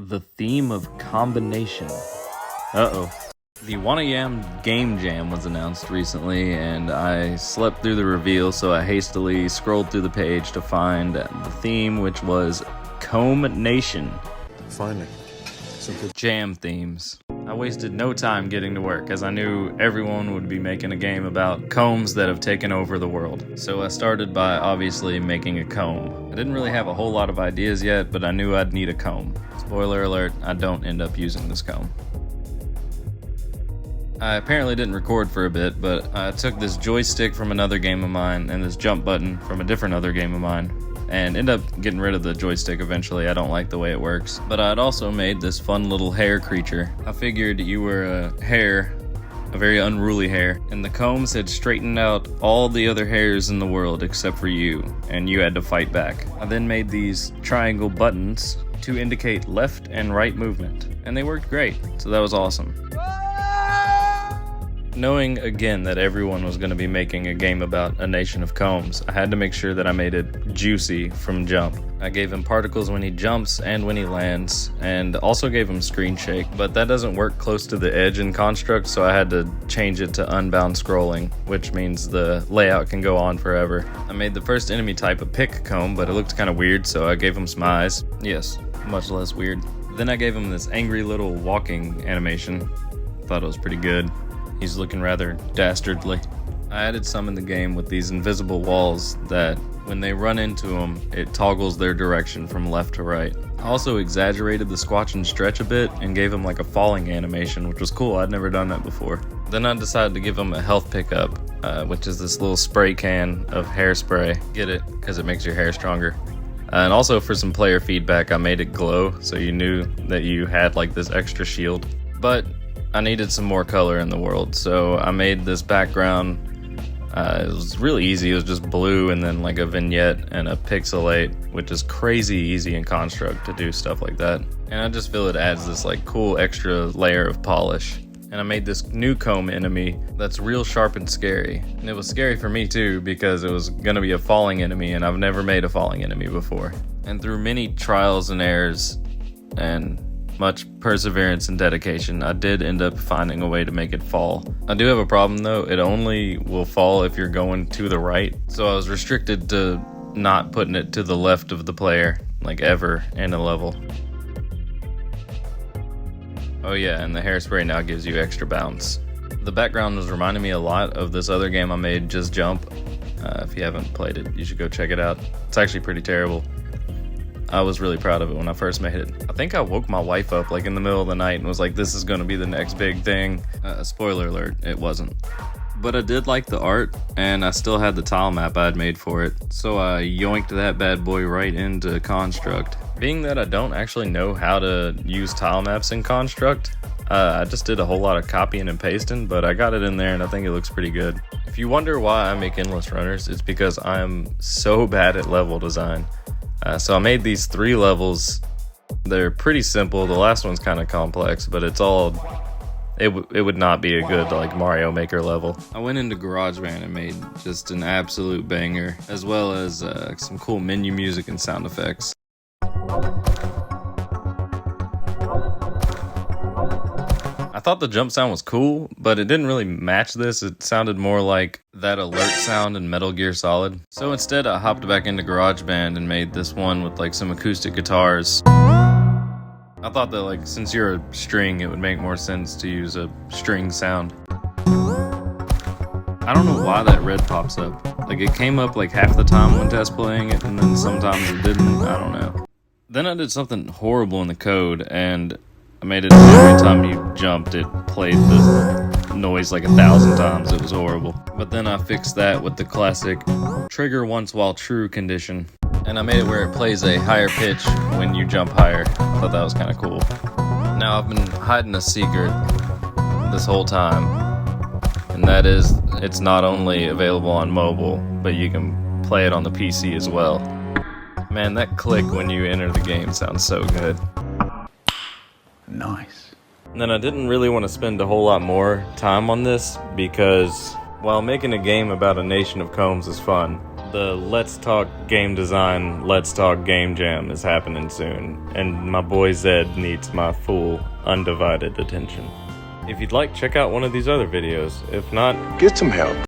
The theme of combination. Uh-oh. The Wanna Yam Game Jam was announced recently, and I slept through the reveal, so I hastily scrolled through the page to find the theme, which was Comb Nation. Finally. Jam themes. I wasted no time getting to work, as I knew everyone would be making a game about combs that have taken over the world. So I started by obviously making a comb. I didn't really have a whole lot of ideas yet, but I knew I'd need a comb. Spoiler alert, I don't end up using this comb. I apparently didn't record for a bit, but I took this joystick from another game of mine and this jump button from a different other game of mine, and end up getting rid of the joystick eventually. I don't like the way it works. But I'd also made this fun little hair creature. I figured you were a hare, a very unruly hare, and the combs had straightened out all the other hares in the world except for you, and you had to fight back. I then made these triangle buttons to indicate left and right movement, and they worked great, so that was awesome. Knowing again that everyone was going to be making a game about a nation of combs, I had to make sure that I made it juicy from jump. I gave him particles when he jumps and when he lands, and also gave him screen shake, but that doesn't work close to the edge in Construct, so I had to change it to unbound scrolling, which means the layout can go on forever. I made the first enemy type a pick comb, but it looked kind of weird, so I gave him some eyes. Yes, much less weird. Then I gave him this angry little walking animation. Thought it was pretty good. He's looking rather dastardly. I added some in the game with these invisible walls that, when they run into them, it toggles their direction from left to right. I also exaggerated the squatch and stretch a bit and gave him like a falling animation, which was cool. I'd never done that before. Then I decided to give him a health pickup, which is this little spray can of hairspray. Get it? Because it makes your hair stronger. And also for some player feedback, I made it glow so you knew that you had like this extra shield. But I needed some more color in the world, so I made this background. It was really easy. It was just blue and then like a vignette and a pixelate, which is crazy easy in Construct to do stuff like that. And I just feel it adds this like cool extra layer of polish. And I made this new comb enemy that's real sharp and scary. And it was scary for me too, because it was gonna be a falling enemy, and I've never made a falling enemy before. And through many trials and errors and much perseverance and dedication, I did end up finding a way to make it fall. I do have a problem though. It only will fall if you're going to the right. So I was restricted to not putting it to the left of the player, like ever in a level. Oh yeah, and the hairspray now gives you extra bounce. The background was reminding me a lot of this other game I made, Just Jump. If you haven't played it, you should go check it out. It's actually pretty terrible. I was really proud of it when I first made it. I think I woke my wife up like in the middle of the night and was like, this is gonna be the next big thing. Spoiler alert, it wasn't. But I did like the art, and I still had the tile map I had made for it, so I yoinked that bad boy right into Construct. Being that I don't actually know how to use tile maps in Construct, I just did a whole lot of copying and pasting, but I got it in there and I think it looks pretty good. If you wonder why I make endless runners, it's because I'm so bad at level design. So I made these 3 levels. They're pretty simple. The last one's kind of complex, but it's all... It would not be a good like Mario Maker level. I went into GarageBand and made just an absolute banger, as well as some cool menu music and sound effects. I thought the jump sound was cool, but it didn't really match this. It sounded more like that alert sound in Metal Gear Solid. So instead I hopped back into GarageBand and made this one with like some acoustic guitars. I thought that like since you're a string, it would make more sense to use a string sound. I don't know why that red pops up. Like it came up like half the time when test playing it, and then sometimes it didn't. I don't know. Then I did something horrible in the code, and I made it every time you jumped, it played the noise like 1,000 times. It was horrible. But then I fixed that with the classic trigger once while true condition. And I made it where it plays a higher pitch when you jump higher. I thought that was kind of cool. Now I've been hiding a secret this whole time. And that is, it's not only available on mobile, but you can play it on the PC as well. Man, that click when you enter the game sounds so good. Nice. And then I didn't really want to spend a whole lot more time on this because while making a game about a nation of combs is fun, The Let's Talk Game Design, Let's Talk Game Jam is happening soon, and my boy Zed needs my full, undivided attention. If you'd like, check out one of these other videos. If not, get some help.